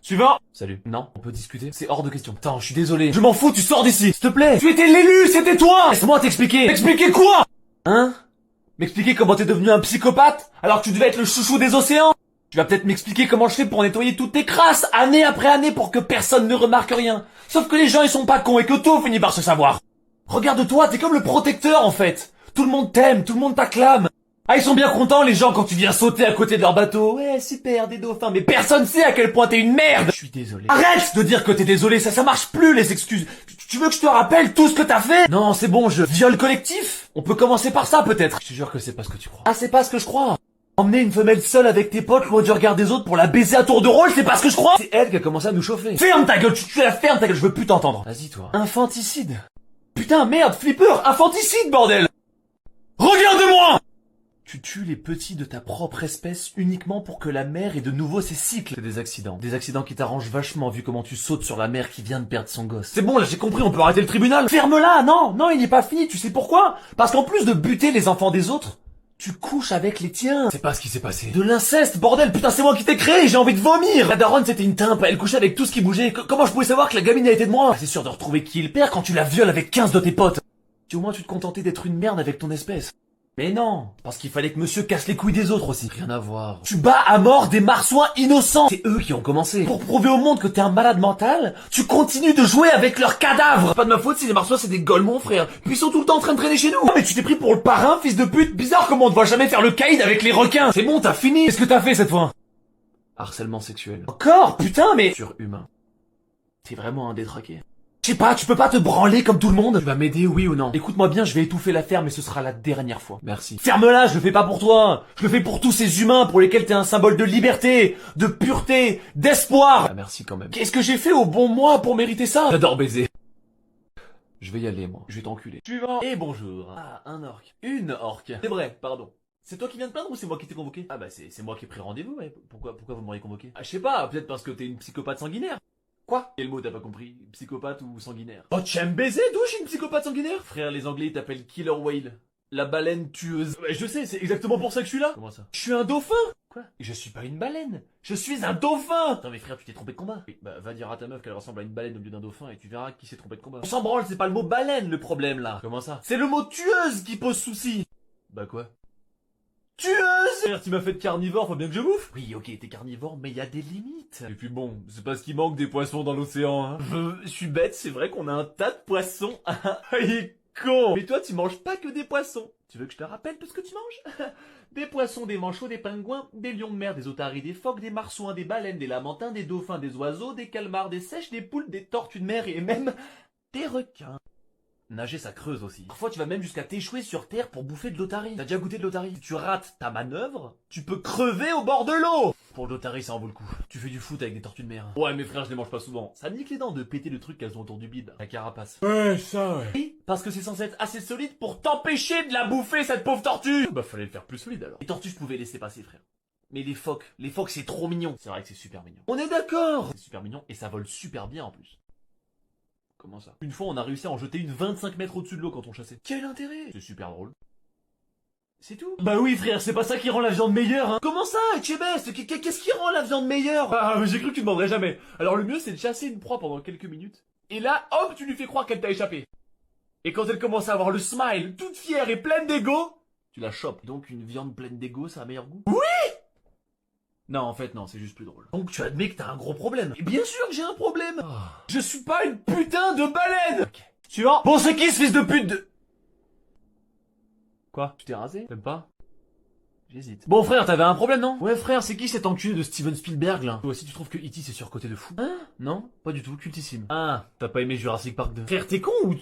Suivant. Salut. Non, on peut discuter. C'est hors de question. Attends, je suis désolé. Je m'en fous, tu sors d'ici. S'il te plaît. Tu étais l'élu, c'était toi. Laisse-moi t'expliquer. T'expliquer quoi? Hein? M'expliquer comment t'es devenu un psychopathe alors que tu devais être le chouchou des océans? Tu vas peut-être m'expliquer comment je fais pour nettoyer toutes tes crasses, année après année, pour que personne ne remarque rien. Sauf que les gens ils sont pas cons et que tout finit par se savoir. Regarde-toi, t'es comme le protecteur en fait. Tout le monde t'aime, tout le monde t'acclame. Ah, ils sont bien contents les gens quand tu viens sauter à côté de leur bateau. Ouais, super, des dauphins, mais personne sait à quel point t'es une merde. Je suis désolé. Arrête de dire que t'es désolé, ça marche plus les excuses. Tu veux que je te rappelle tout ce que t'as fait? Non, c'est bon, je viole collectif. On peut commencer par ça peut-être. Je te jure que c'est pas ce que tu crois. Ah, c'est pas ce que je crois. Emmener une femelle seule avec tes potes loin du regard des autres pour la baiser à tour de rôle, c'est pas ce que je crois. C'est elle qui a commencé à nous chauffer. Ferme ta gueule, tu la fermes ta gueule, je veux plus t'entendre. Vas-y toi. Infanticide. Putain, merde, flipper, infanticide, bordel. Regarde-moi. Tu tues les petits de ta propre espèce uniquement pour que la mer ait de nouveau ses cycles. C'est des accidents. Des accidents qui t'arrangent vachement vu comment tu sautes sur la mère qui vient de perdre son gosse. C'est bon, là j'ai compris, on peut arrêter le tribunal. Ferme-la, non, il n'est pas fini, tu sais pourquoi? Parce qu'en plus de buter les enfants des autres, tu couches avec les tiens. C'est pas ce qui s'est passé. De l'inceste, bordel, putain c'est moi qui t'ai créé, j'ai envie de vomir. La daronne c'était une timpe, elle couchait avec tout ce qui bougeait. Comment je pouvais savoir que la gamine a été de moi? C'est sûr de retrouver qui est le père quand tu la violes avec 15 de tes potes. Si au moins tu te contentais d'être une merde avec ton espèce. Mais non, parce qu'il fallait que monsieur casse les couilles des autres aussi. Rien à voir. Tu bats à mort des marsouins innocents. C'est eux qui ont commencé. Pour prouver au monde que t'es un malade mental, tu continues de jouer avec leurs cadavres. Pas de ma faute si les marsouins c'est des golemons, frère. Puis ils sont tout le temps en train de traîner chez nous. Ah, mais tu t'es pris pour le parrain, fils de pute. Bizarre comment on te voit jamais faire le caïd avec les requins. C'est bon, t'as fini. Qu'est-ce que t'as fait cette fois? Harcèlement sexuel. Encore? Putain, mais... Surhumain. T'es vraiment un détraqué. Je sais pas, tu peux pas te branler comme tout le monde? Tu vas m'aider, oui ou non? Écoute-moi bien, je vais étouffer l'affaire, mais ce sera la dernière fois. Merci. Ferme-la, je le fais pas pour toi. Je le fais pour tous ces humains pour lesquels t'es un symbole de liberté, de pureté, d'espoir. Ah, merci quand même. Qu'est-ce que j'ai fait au bon moi pour mériter ça? J'adore baiser. Je vais y aller, moi. Je vais t'enculer. Suivant. Et bonjour. Ah, un orc. Une orque. C'est vrai, pardon. C'est toi qui viens de plaindre ou c'est moi qui t'ai convoqué? Ah bah c'est moi qui ai pris rendez-vous, ouais. Pourquoi vous m'auriez convoqué? Ah, je sais pas, peut-être parce que t'es une psychopathe sanguinaire. Quoi? Quel mot t'as pas compris? Psychopathe ou sanguinaire? Oh, tu aimes baiser, d'où je suis une psychopathe sanguinaire? Frère, les anglais ils t'appellent Killer Whale. La baleine tueuse. Ouais, je sais, c'est exactement pour ça que je suis là. Comment ça? Je suis un dauphin. Quoi? Je suis pas une baleine. Je suis un dauphin. Non mais frère, tu t'es trompé de combat. Oui, bah va dire à ta meuf qu'elle ressemble à une baleine au lieu d'un dauphin et tu verras qui s'est trompé de combat. On s'en branle, c'est pas le mot baleine le problème là. Comment ça? C'est le mot tueuse qui pose souci. Bah quoi? Tueuse! Frère, tu m'as fait de carnivore, faut bien que je bouffe. Oui, ok, t'es carnivore, mais y a des limites. Et puis bon, c'est parce qu'il manque des poissons dans l'océan, hein. Je suis bête, c'est vrai qu'on a un tas de poissons. Il est con. Mais toi, tu manges pas que des poissons. Tu veux que je te rappelle tout ce que tu manges? Des poissons, des manchots, des pingouins, des lions de mer, des otaries, des phoques, des marsouins, des baleines, des lamantins, des dauphins, des oiseaux, des calmars, des sèches, des poules, des tortues de mer et même des requins. Nager, ça creuse aussi. Parfois, tu vas même jusqu'à t'échouer sur terre pour bouffer de l'otarie. T'as déjà goûté de l'otarie? Si tu rates ta manœuvre, tu peux crever au bord de l'eau. Pour de l'otarie, ça en vaut le coup. Tu fais du foot avec des tortues de mer. Ouais, mes frères, je les mange pas souvent. Ça nique les dents de péter le truc qu'elles ont autour du bide. La carapace. Ouais, ça, ouais. Oui, parce que c'est censé être assez solide pour t'empêcher de la bouffer, cette pauvre tortue. Bah, fallait le faire plus solide alors. Les tortues, je pouvais laisser passer, frère. Mais les phoques c'est trop mignon. C'est vrai que c'est super mignon. On est d'accord. C'est super mignon et ça vole super bien en plus. Comment ça? Une fois, on a réussi à en jeter une 25 mètres au-dessus de l'eau quand on chassait. Quel intérêt? C'est super drôle. C'est tout? Bah oui, frère, c'est pas ça qui rend la viande meilleure, hein. Comment ça, Etchebest? Qu'est-ce qui rend la viande meilleure? Ah, mais j'ai cru que tu demanderais jamais. Alors le mieux, c'est de chasser une proie pendant quelques minutes. Et là, hop, tu lui fais croire qu'elle t'a échappé. Et quand elle commence à avoir le smile, toute fière et pleine d'ego, tu la chopes. Donc une viande pleine d'ego, ça a meilleur goût? Oui! Non, en fait, non, c'est juste plus drôle. Donc tu admets que t'as un gros problème. Et bien sûr que j'ai un problème. Oh. Je suis pas une putain de baleine. Ok. Suivant. Bon, c'est qui ce fils de pute de... Quoi? Tu t'es rasé? T'aimes pas? J'hésite. Bon frère, t'avais un problème, non? Ouais frère, c'est qui cet enculé de Steven Spielberg, là? Toi aussi tu trouves que E.T. c'est surcoté de fou? Hein? Non? Pas du tout, cultissime. Ah, t'as pas aimé Jurassic Park 2? Frère, t'es con ou...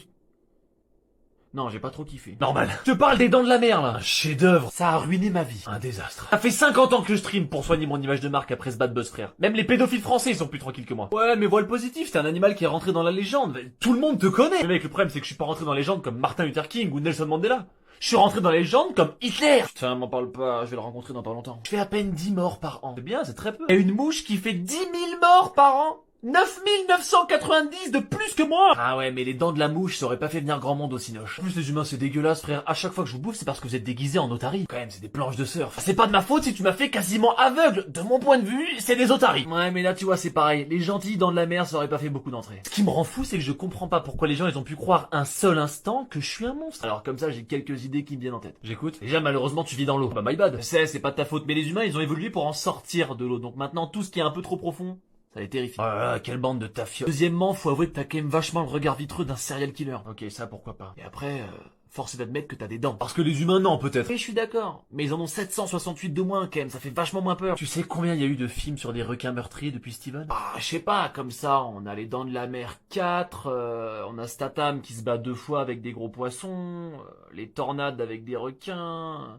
Non, j'ai pas trop kiffé. Normal. Je te parle des Dents de la Mer, là. Un chef-d'œuvre. Ça a ruiné ma vie. Un désastre. Ça fait 50 ans que je stream pour soigner mon image de marque après ce bad buzz, frère. Même les pédophiles français, ils sont plus tranquilles que moi. Ouais, mais vois le positif, c'est un animal qui est rentré dans la légende. Tout le monde te connaît. Mais mec, le problème, c'est que je suis pas rentré dans la légende comme Martin Luther King ou Nelson Mandela. Je suis rentré dans la légende comme Hitler. Putain, m'en parle pas, je vais le rencontrer dans pas longtemps. Je fais à peine 10 morts par an. C'est bien, c'est très peu. Et une mouche qui fait 10 000 morts par an. 9990 de plus que moi. Ah ouais, mais les dents de la mouche, ça aurait pas fait venir grand monde au cinoche. En plus, les humains, c'est dégueulasse, frère. À chaque fois que je vous bouffe, c'est parce que vous êtes déguisés en otaries. Quand même, c'est des planches de surf. C'est pas de ma faute si tu m'as fait quasiment aveugle. De mon point de vue, c'est des otaries. Ouais, mais là, tu vois, c'est pareil. Les gentils dents de la mer, ça aurait pas fait beaucoup d'entrées. Ce qui me rend fou, c'est que je comprends pas pourquoi les gens, ils ont pu croire un seul instant que je suis un monstre. Alors, comme ça, j'ai quelques idées qui me viennent en tête. J'écoute. Déjà, malheureusement, tu vis dans l'eau. Bah, my bad. C'est pas de ta faute. Mais les humains, ils ont évolué pour en sortir de l'eau. Donc maintenant, tout ce qui est un peu trop profond, ça les terrifie. Oh là là, quelle bande de tafioles. Deuxièmement, faut avouer que t'as quand même vachement le regard vitreux d'un serial killer. Ok, ça pourquoi pas. Et après, force est d'admettre que t'as des dents. Parce que les humains, non, peut-être. Oui, je suis d'accord. Mais ils en ont 768 de moins, quand même. Ça fait vachement moins peur. Tu sais combien il y a eu de films sur des requins meurtriers depuis Steven? Ah, je sais pas, comme ça, on a les dents de la mer 4, on a Statham qui se bat 2 fois avec des gros poissons, les tornades avec des requins...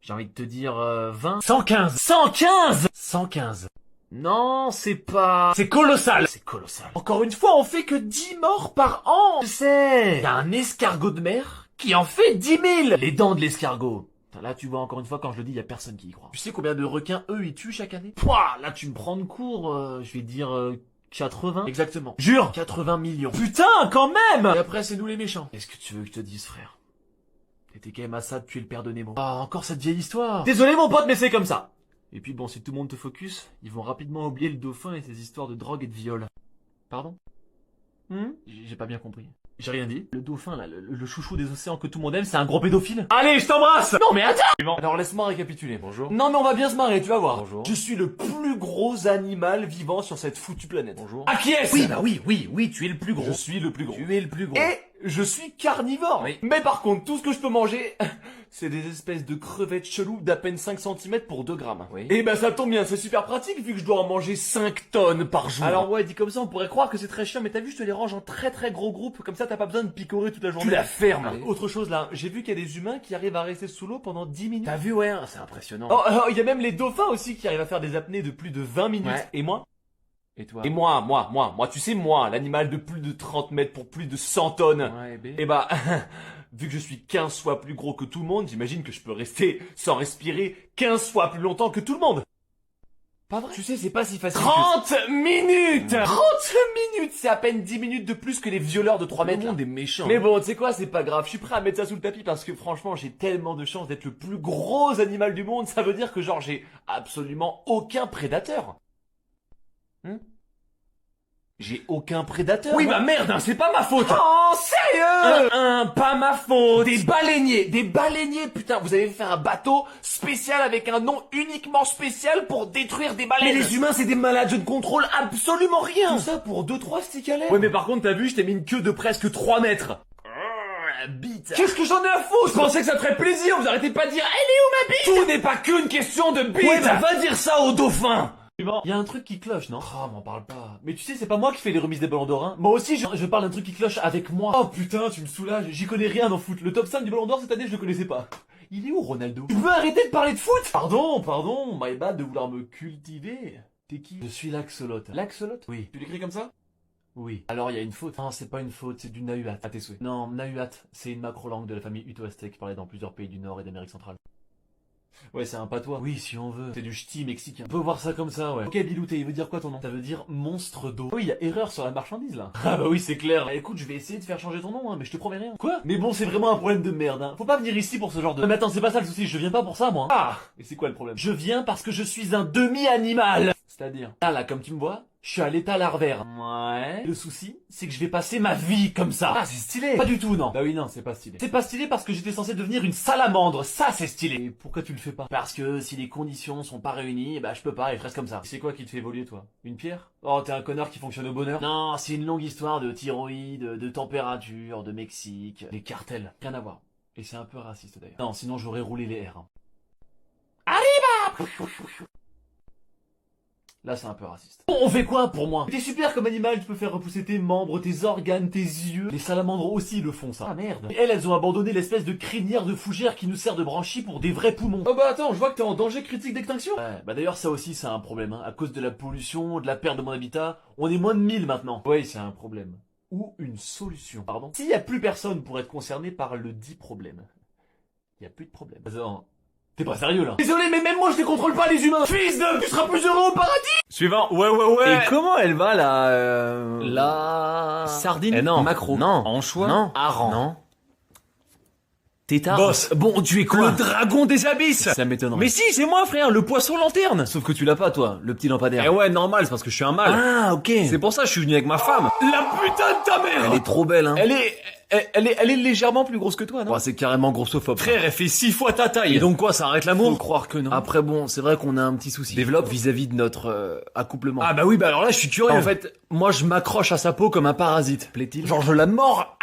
J'ai envie de te dire 20... 115 115 115. Non, c'est pas... C'est colossal. C'est colossal. Encore une fois, on fait que 10 morts par an. Je sais. Y'a un escargot de mer qui en fait 10 000. Les dents de l'escargot. Là, tu vois, encore une fois, quand je le dis, y a personne qui y croit. Tu sais combien de requins, eux, ils tuent chaque année? Pouah, là, tu me prends de court, je vais dire 80. Exactement. Jure. 80 millions. Putain, quand même. Et après, c'est nous les méchants. Qu'est-ce que tu veux que je te dise, frère? T'étais quand même à ça de tuer le père de Nemo. Ah, encore cette vieille histoire. Désolé, mon pote, mais c'est comme ça. Et puis bon, si tout le monde te focus, ils vont rapidement oublier le dauphin et ses histoires de drogue et de viol. Pardon? J'ai pas bien compris. J'ai rien dit. Le dauphin, là, le chouchou des océans que tout le monde aime, c'est un gros pédophile. Allez, je t'embrasse! Non mais attends! Alors laisse-moi récapituler. Bonjour. Non mais on va bien se marrer, tu vas voir. Bonjour. Je suis le plus gros animal vivant sur cette foutue planète. Bonjour. Ah qui est-ce? Oui, bah oui, tu es le plus gros. Je suis le plus gros. Tu es le plus gros. Et je suis carnivore. Oui. Mais par contre, tout ce que je peux manger, c'est des espèces de crevettes cheloues d'à peine 5 cm pour 2 grammes. Oui. Et bah ça tombe bien, c'est super pratique vu que je dois en manger 5 tonnes par jour. Alors ouais, dit comme ça, on pourrait croire que c'est très chiant, mais t'as vu, je te les range en très très gros groupes, comme ça t'as pas besoin de picorer toute la journée. Tu la fermes. Allez. Autre chose là, j'ai vu qu'il y a des humains qui arrivent à rester sous l'eau pendant 10 minutes. T'as vu, ouais, c'est impressionnant. Oh, il y a même les dauphins aussi qui arrivent à faire des apnées de plus de 20 minutes. Ouais. Et moi? Et toi? Et moi, tu sais, moi, l'animal de plus de 30 mètres pour plus de 100 tonnes. Ouais, et bah, vu que je suis 15 fois plus gros que tout le monde, j'imagine que je peux rester sans respirer 15 fois plus longtemps que tout le monde. Pas vrai? Tu sais, c'est pas si facile. 30 minutes! 30 minutes! C'est à peine 10 minutes de plus que les violeurs de 3 mètres. Le monde est méchant. Mais bon, tu sais quoi, c'est pas grave. Je suis prêt à mettre ça sous le tapis parce que franchement, j'ai tellement de chance d'être le plus gros animal du monde. Ça veut dire que genre, j'ai absolument aucun prédateur. J'ai aucun prédateur. Oui, bah merde, hein, c'est pas ma faute. Oh, sérieux? Pas ma faute. Des baleiniers, putain, vous avez fait un bateau spécial avec un nom uniquement spécial pour détruire des baleines. Mais les humains, c'est des malades, je ne contrôle absolument rien. Tout ça pour 2-3 sticks à l'air. Ouais, mais par contre, t'as vu, je t'ai mis une queue de presque 3 mètres. Bite. Qu'est-ce que j'en ai à foutre? Je pensais que ça te ferait plaisir, vous arrêtez pas de dire, elle est où ma bite? Tout n'est pas qu'une question de bite. Ouais, bah va dire ça au dauphin. Il y a un truc qui cloche, non? Oh, m'en parle pas. Mais tu sais, c'est pas moi qui fais les remises des ballons d'or, hein. Moi aussi, je parle d'un truc qui cloche avec moi. Oh putain, tu me soulages. J'y connais rien en foot. Le top 5 du ballon d'or cette année, je le connaissais pas. Il est où, Ronaldo? Tu peux arrêter de parler de foot? Pardon, my bad de vouloir me cultiver. T'es qui? Je suis l'axolote. L'axolote? Oui. Tu l'écris comme ça? Oui. Alors il y a une faute. Non, c'est pas une faute, c'est du nahuat. À tes souhaits. Non, nahuat, c'est une macro-langue de la famille Uto-Aztèque parlée dans plusieurs pays du Nord et d'Amérique centrale. Ouais, c'est un patois. Oui, si on veut. C'est du ch'ti mexicain. On peut voir ça comme ça, ouais. Ok, Bilouté, il veut dire quoi ton nom? Ça veut dire monstre d'eau. Oui, il y a erreur sur la marchandise, là. Ah bah oui, c'est clair. Bah, écoute, je vais essayer de faire changer ton nom, hein, mais je te promets rien. Quoi? Mais bon, c'est vraiment un problème de merde, hein. Faut pas venir ici pour ce genre de... Mais attends, c'est pas ça le souci, je viens pas pour ça, moi. Ah! Et c'est quoi le problème? Je viens parce que je suis un demi-animal. C'est-à-dire? Là, comme tu me vois, je suis à l'état larvaire. Ouais. Le souci, c'est que je vais passer ma vie comme ça. Ah, c'est stylé. Pas du tout, non. Bah oui, non, c'est pas stylé. C'est pas stylé parce que j'étais censé devenir une salamandre. Ça, c'est stylé. Et pourquoi tu le fais pas? Parce que si les conditions sont pas réunies, bah je peux pas et je reste comme ça. C'est quoi qui te fait évoluer, toi? Une pierre? Oh, t'es un connard qui fonctionne au bonheur? Non, c'est une longue histoire de thyroïde, de température, de Mexique, des cartels. Rien à voir. Et c'est un peu raciste d'ailleurs. Non, sinon j'aurais roulé les airs. Arriba! Là, c'est un peu raciste. Bon, on fait quoi pour moi? T'es super comme animal, tu peux faire repousser tes membres, tes organes, tes yeux. Les salamandres aussi le font, ça. Ah merde. Et elles ont abandonné l'espèce de crinière de fougère qui nous sert de branchie pour des vrais poumons. Oh bah attends, je vois que t'es en danger critique d'extinction. Ouais, bah d'ailleurs ça aussi c'est un problème, hein. À cause de la pollution, de la perte de mon habitat, on est moins de 1000 maintenant. Oui, c'est un problème. Ou une solution, pardon. S'il y a plus personne pour être concerné par le dit problème, il y a plus de problème. Attends. T'es pas sérieux là? Désolé, mais même moi je les contrôle pas les humains. Fils de, tu seras plus heureux au paradis. Suivant. Ouais. Et comment elle va La... Sardine. Eh non. Macro. Non. Anchois. Non. Hareng. Non. Tétard. Boss. Bon, tu es quoi? Le dragon des abysses. Ça m'étonnerait. Mais si, c'est moi, frère, le poisson lanterne. Sauf que tu l'as pas, toi, le petit lampadaire. Eh ouais, normal, c'est parce que je suis un mâle. Ah, ok. C'est pour ça que je suis venu avec ma femme. La putain de ta mère. Elle est trop belle, hein. Elle est légèrement plus grosse que toi, non? Ouais, c'est carrément grossophobe. Frère, elle fait 6 fois ta taille. Et donc quoi, ça arrête Faut l'amour? croire que non. Après, bon, c'est vrai qu'on a un petit souci. Développe. Vis-à-vis de notre accouplement. Ah bah oui, bah alors là, je suis curieux. En fait, moi, je m'accroche à sa peau comme un parasite. Plaît-il? Genre, je la mords,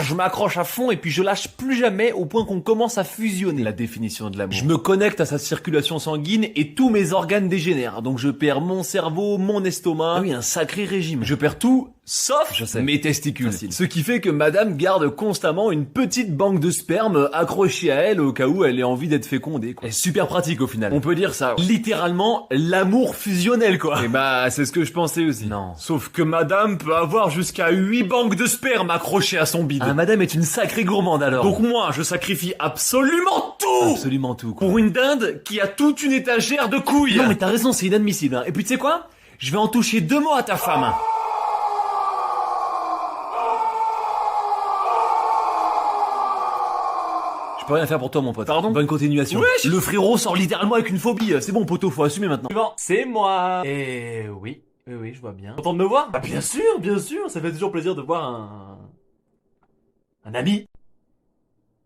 je m'accroche à fond et puis je lâche plus jamais au point qu'on commence à fusionner. La définition de l'amour. Je me connecte à sa circulation sanguine et tous mes organes dégénèrent. Donc je perds mon cerveau, mon estomac. Ah oui, un sacré régime. Je perds tout, sauf Je sais. mes testicules. Facile. Ce qui fait que madame garde constamment une petite banque de sperme accrochée à elle au cas où elle ait envie d'être fécondée, quoi. Et super pratique au final. On peut dire ça. Littéralement, l'amour fusionnel, quoi. Et bah, c'est ce que je pensais aussi. Non. Sauf que madame peut avoir jusqu'à 8 banques de sperme accrochées à son bide. Ah, madame est une sacrée gourmande alors. Donc moi, je sacrifie absolument tout absolument tout, quoi. pour une dinde qui a toute une étagère de couilles. Non, mais t'as raison, c'est inadmissible, hein. Et puis tu sais quoi? Je vais en toucher 2 mots à ta femme. Je peux rien faire pour toi, mon pote. Pardon? Bonne continuation. Wesh. Le frérot sort littéralement avec une phobie. C'est bon, poteau, faut assumer maintenant. Suivant, c'est moi. Et oui, je vois bien. Content de me voir? Bah bien sûr, ça fait toujours plaisir de voir un ami.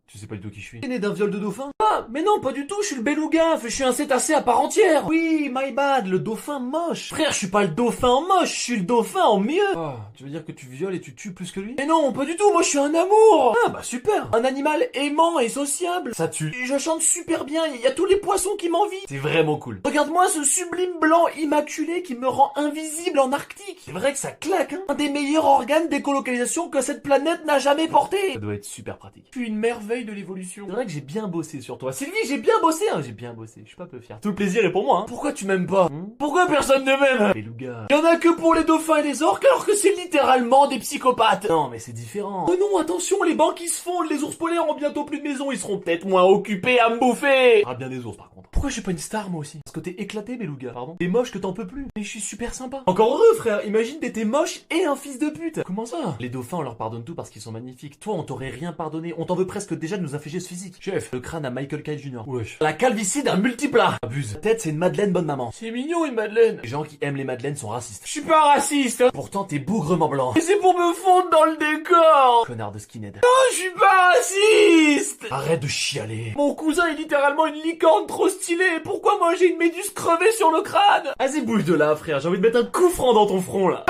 Tu sais pas du tout qui je suis. T'es né d'un viol de dauphin? Ah, mais non, pas du tout, je suis le beluga, je suis un cétacé à part entière. Oui, my bad, le dauphin moche. Frère, je suis pas le dauphin en moche, je suis le dauphin en mieux. Oh, tu veux dire que tu violes et tu tues plus que lui? Mais non, pas du tout, moi je suis un amour. Ah bah super. Un animal aimant et sociable. Ça tue. Et je chante super bien, il y a tous les poissons qui m'envient. C'est vraiment cool. Regarde-moi ce sublime blanc immaculé qui me rend invisible en Arctique. C'est vrai que ça claque, hein. Un des meilleurs organes d'écolocalisation que cette planète n'a jamais porté. Ça doit être super pratique. Je suis une merveille de l'évolution. C'est vrai que j'ai bien bossé sur toi. Sylvie, j'ai bien bossé, hein. J'ai bien bossé. Je suis pas peu fier. Tout le plaisir est pour moi, hein. Pourquoi tu m'aimes pas? Pourquoi personne ne m'aime? Beluga. Y en a que pour les dauphins et les orques alors que c'est littéralement des psychopathes. Non, mais c'est différent. Oh non, attention, les banques se fondent, les ours polaires ont bientôt plus de maison, ils seront peut-être moins occupés à me bouffer. Ah, bien des ours par contre. Pourquoi je suis pas une star moi aussi? Parce que t'es éclaté, Beluga. Pardon? T'es moche que t'en peux plus. Mais je suis super sympa. Encore heureux, frère. Imagine t'étais moche et un fils de pute. Comment ça? Les dauphins, on leur pardonne tout parce qu'ils sont magnifiques. Toi, on t'aurait rien pardonné. On t'en veut presque déjà de nous infliger ce physique. Chef, le crâne à Michael Kyle Jr. Wesh. La calvitie d'un multiplat. Abuse. La tête, c'est une madeleine bonne maman. C'est mignon une madeleine. Les gens qui aiment les madeleines sont racistes. Je suis pas raciste. Pourtant, t'es bougrement blanc. Et c'est pour me fondre dans le décor. Connard de skinhead. Non, je suis pas raciste. Arrête de chialer. Mon cousin est littéralement une licorne trop stylée. Pourquoi moi j'ai une méduse crevée sur le crâne? Vas-y, bouge de là, frère. J'ai envie de mettre un coup franc dans ton front, là.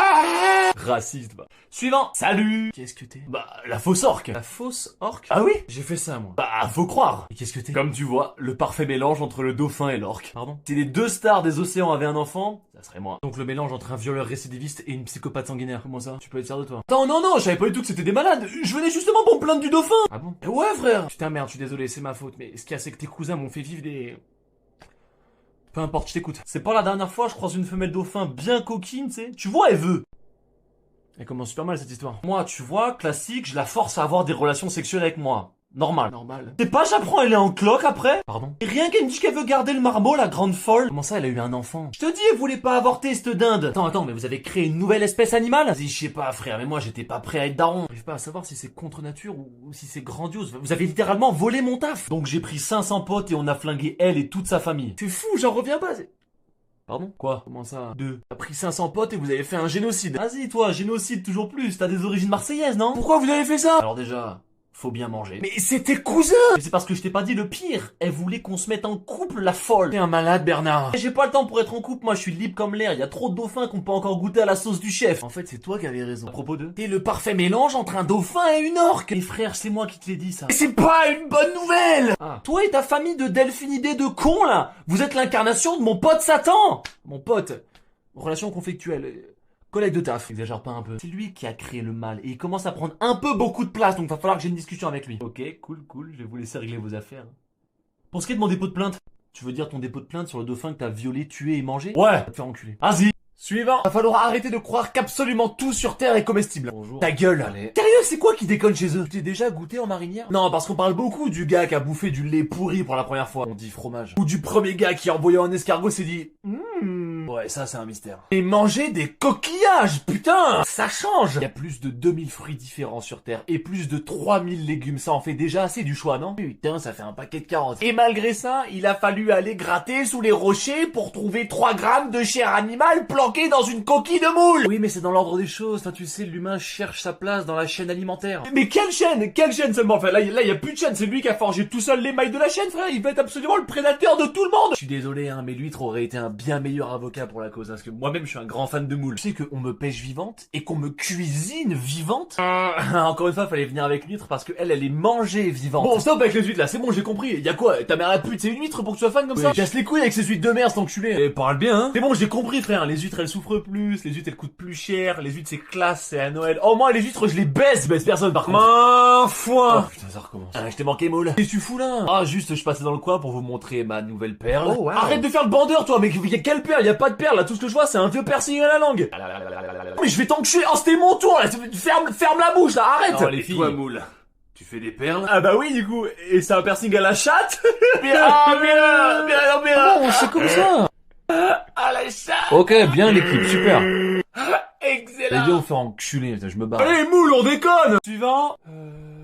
Raciste, bah. Suivant. Salut. Qu'est-ce que t'es? Bah, la fausse orque. La fausse orque? Ah oui? J'ai fait ça, moi. Bah, faut croire. Et qu'est-ce que t'es? Comme tu vois, le parfait mélange entre le dauphin et l'orque. Pardon? Si les deux stars des océans avaient un enfant, ça serait moi. Donc le mélange entre un violeur récidiviste et une psychopathe sanguinaire. Comment ça? Tu peux être fier de toi? Attends, non, je savais pas du tout que c'était des malades. Je venais justement pour me plaindre du dauphin. Ah bon? Ouais, frère. Putain, merde, je suis désolé, c'est ma faute. Mais ce qu'il y a, c'est que tes cousins m'ont fait vivre des... Peu importe, je t'écoute. C'est pas la dernière fois, je croise une femelle dauphin bien coquine, tu sais. Tu vois, elle veut. Elle commence super mal cette histoire. Moi, tu vois, classique, je la force à avoir des relations sexuelles avec moi. Normal. C'est pas, j'apprends, elle est en cloque après. Pardon? Et rien qu'elle me dit qu'elle veut garder le marmot, la grande folle. Comment ça, elle a eu un enfant? Je te dis, elle voulait pas avorter, cette dinde. Attends, mais vous avez créé une nouvelle espèce animale? Vas-y, je sais pas, frère, mais moi, j'étais pas prêt à être daron. J'arrive pas à savoir si c'est contre nature ou si c'est grandiose. Vous avez littéralement volé mon taf. Donc j'ai pris 500 potes et on a flingué elle et toute sa famille. C'est fou, j'en reviens pas. Pardon? Quoi? Comment ça? T'as pris 500 potes et vous avez fait un génocide. Vas-y, toi, génocide toujours plus. T'as des origines marseillaises, non? Pourquoi vous avez fait ça? Alors déjà... faut bien manger. Mais c'est tes cousins! Mais c'est parce que je t'ai pas dit le pire. Elle voulait qu'on se mette en couple, la folle. T'es un malade, Bernard. J'ai pas le temps pour être en couple, moi je suis libre comme l'air. Y a trop de dauphins qu'on peut encore goûter à la sauce du chef. En fait, c'est toi qui avais raison. À propos de... T'es le parfait mélange entre un dauphin et une orque. Et frère, c'est moi qui te l'ai dit ça. Mais c'est pas une bonne nouvelle! Ah. Toi et ta famille de delphinidés de cons, là, vous êtes l'incarnation de mon pote Satan! Mon pote. Relation conflictuelle. Collègue de taf, exagère pas un peu. C'est lui qui a créé le mal et il commence à prendre un peu beaucoup de place, donc va falloir que j'ai une discussion avec lui. Ok, cool, je vais vous laisser régler vos affaires. Pour ce qui est de mon dépôt de plainte, tu veux dire ton dépôt de plainte sur le dauphin que t'as violé, tué et mangé? Ouais! Va te faire enculer. Vas-y! Suivant. Va falloir arrêter de croire qu'absolument tout sur Terre est comestible. Bonjour. Ta gueule. Allez. Sérieux, c'est quoi qui déconne chez eux? T'es déjà goûté en marinière? Non, parce qu'on parle beaucoup du gars qui a bouffé du lait pourri pour la première fois. On dit fromage. Ou du premier gars qui, en voyant un escargot, s'est dit Ouais, ça c'est un mystère. et manger des coquillages, putain, ça change. Il y a plus de 2000 fruits différents sur Terre et plus de 3000 légumes. Ça en fait déjà assez du choix, non? Putain, ça fait un paquet de carottes. Et malgré ça, il a fallu aller gratter sous les rochers pour trouver 3 grammes de chair animale planquée dans une coquille de moule. Oui, mais c'est dans l'ordre des choses. Enfin, tu sais, l'humain cherche sa place dans la chaîne alimentaire. Mais quelle chaîne? Quelle chaîne seulement? Enfin, là, y a plus de chaîne. C'est lui qui a forgé tout seul les mailles de la chaîne, frère. Il va être absolument le prédateur de tout le monde. Je suis désolé, hein, mais l'huître aurait été un bien meilleur avocat pour la cause, hein, parce que moi-même, je suis un grand fan de moules. Tu sais qu'on me pêche vivante et qu'on me cuisine vivante? Encore une fois, fallait venir avec l'huître parce qu'elle est mangée vivante. Bon, stop avec les huîtres là, c'est bon, j'ai compris. Y a quoi? Ta mère à pute, c'est une huître pour que tu sois fan comme ça? Casse les couilles avec ces huîtres de merde, cet enculé. Et parle bien, hein. C'est bon, j'ai compris, frère. Les huîtres, elles souffrent plus. Les huîtres, elles coûtent plus cher. Les huîtres, c'est classe, c'est à Noël. Oh, moi, les huîtres, je les baisse. Je baisse personne, par contre. Ma Oh, foi. Putain, ça recommence. ah, je t'ai manqué, moule. Qu'est-ce que tu fous là? Ah, juste, je passais dans le coin pour vous montrer ma nouvelle perle. Oh, wow. Arrête de faire le bandeur, toi, mais y a quelle perle? Y a pas de perle, là. Tout ce que je vois, c'est un vieux piercing à la langue. Mais je vais t'enculer. Oh, c'était mon tour, là. Ferme la bouche, là. Arrête. Non, les Et filles. toi, moule. Tu fais des perles? Ah bah oui, du coup. Et c'est un piercing à la chatte? Bien, c'est comme ça. à la chatte. Ok, bien l'équipe, super. Excellent. Les gars, on fait enculer, putain, je me barre. Allez, moule, on déconne. Suivant.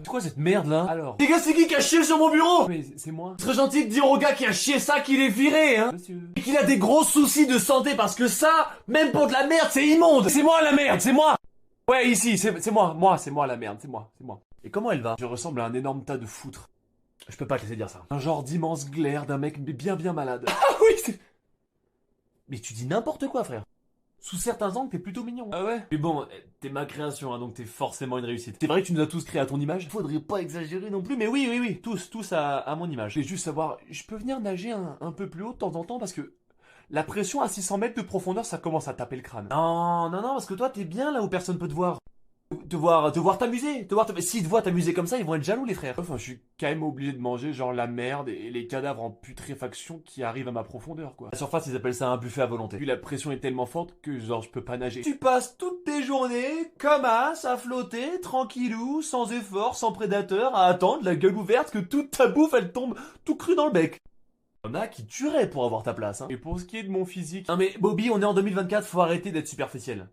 C'est quoi cette merde là? Alors. Les gars, c'est qui a chié sur mon bureau? Mais c'est moi. Ce serait gentil de dire au gars qui a chié ça qu'il est viré, hein. Monsieur. Et qu'il a des gros soucis de santé parce que ça, même pour de la merde, c'est immonde. C'est moi la merde, c'est moi. Ouais, ici, c'est moi. C'est moi la merde, c'est moi. Et comment elle va? Je ressemble à un énorme tas de foutre. Je peux pas te laisser dire ça. Un genre d'immense glaire d'un mec bien malade. Ah oui, c'est... Mais tu dis n'importe quoi, frère. Sous certains angles, t'es plutôt mignon. Ah ouais? Mais bon, t'es ma création, hein, donc t'es forcément une réussite. C'est vrai que tu nous as tous créés à ton image? Faudrait pas exagérer non plus, mais oui, tous à mon image. Je vais juste savoir, je peux venir nager un peu plus haut de temps en temps parce que la pression à 600 mètres de profondeur, ça commence à taper le crâne. Non, parce que toi t'es bien là où personne peut te voir. Te voir t'amuser, s'ils te voient t'amuser comme ça, ils vont être jaloux les frères. Enfin, je suis quand même obligé de manger genre la merde et les cadavres en putréfaction qui arrivent à ma profondeur quoi. À la surface, ils appellent ça un buffet à volonté. Puis la pression est tellement forte que genre je peux pas nager. Tu passes toutes tes journées comme as à flotter tranquillou, sans effort, sans prédateur, à attendre la gueule ouverte que toute ta bouffe elle tombe tout cru dans le bec. Y'en a qui tueraient pour avoir ta place, hein. Et pour ce qui est de mon physique... Non mais Bobby, on est en 2024, faut arrêter d'être superficiel.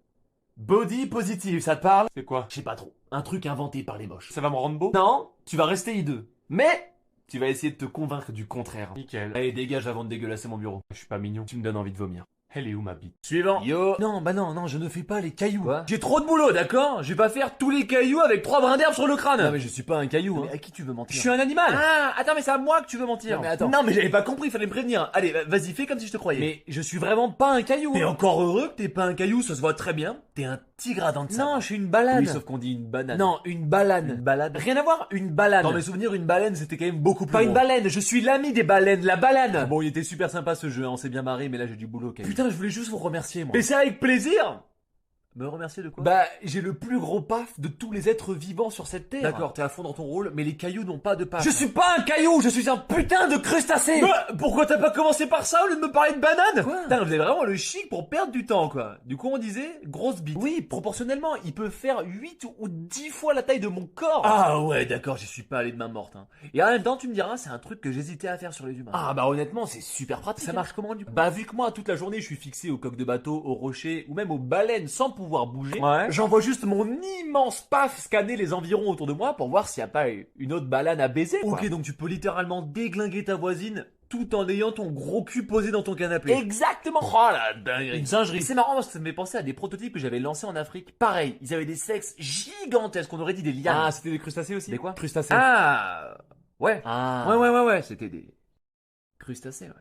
Body positive, ça te parle? C'est quoi? Je sais pas trop. Un truc inventé par les moches. Ça va me rendre beau? Non, tu vas rester hideux. Mais tu vas essayer de te convaincre du contraire. Nickel. Allez, dégage avant de dégueulasser mon bureau. Je suis pas mignon. Tu me donnes envie de vomir. Elle est où ma bite? Suivant. Yo. Non, bah non, je ne fais pas les cailloux. Quoi? J'ai trop de boulot, d'accord? Je vais pas faire tous les cailloux avec 3 brins d'herbe sur le crâne. Non mais je suis pas un caillou, hein. Mais à qui tu veux mentir? Je Je suis suis un animal. Ah, attends, mais c'est à moi que tu veux mentir. Non mais attends. Non mais j'avais pas compris, fallait me prévenir. Allez, vas-y, fais comme si je te croyais. Mais je suis vraiment pas un caillou. T'es hein. encore heureux que t'es pas un caillou, ça se voit très bien. T'es un tigre à dents de sabre. Non, je suis une balade. Oui, sauf qu'on dit une banane. Non, une balade. Une balade. Rien à voir, une balade. Dans mes souvenirs, une baleine, c'était quand même beaucoup plus Pas une gros. baleine, je suis l'ami des baleines, la balade. Bon, il était super sympa ce jeu, hein, on s'est bien marré, mais là j'ai du boulot quand même. Putain, je voulais juste vous remercier, moi. Mais c'est avec plaisir. Me remercier de quoi? Bah, j'ai le plus gros paf de tous les êtres vivants sur cette terre. D'accord, t'es à fond dans ton rôle, mais les cailloux n'ont pas de pattes. Je suis pas un caillou, je suis un putain de crustacé. Bah, pourquoi t'as pas commencé par ça au lieu de me parler de banane? Quoi? Putain, vous avez vraiment le chic pour perdre du temps, quoi. Du coup, on disait grosse bite. Oui, proportionnellement, il peut faire 8 ou 10 fois la taille de mon corps. Ah ouais, d'accord, j'y suis pas allé de main morte. Hein. Et en même temps, tu me diras, c'est un truc que j'hésitais à faire sur les humains. Ah bah honnêtement, c'est super pratique. Ça hein. marche comment du coup? Bah vu que moi toute la journée je suis fixé aux coques de bateau, aux rochers ou même aux baleines sans pouvoir bouger, Ouais. j'envoie juste mon immense paf scanner les environs autour de moi pour voir s'il y a pas une autre balane à baiser. Quoi. Ok, donc tu peux littéralement déglinguer ta voisine tout en ayant ton gros cul posé dans ton canapé. Exactement. Oh la dinguerie. Une singerie. Et c'est marrant parce que ça me fait penser à des prototypes que j'avais lancés en Afrique. Pareil, ils avaient des sexes gigantesques, on aurait dit des lianes. Ah, c'était des crustacés aussi. Des quoi? Crustacés. Ah, ouais. Ah. Ouais, c'était des crustacés, ouais.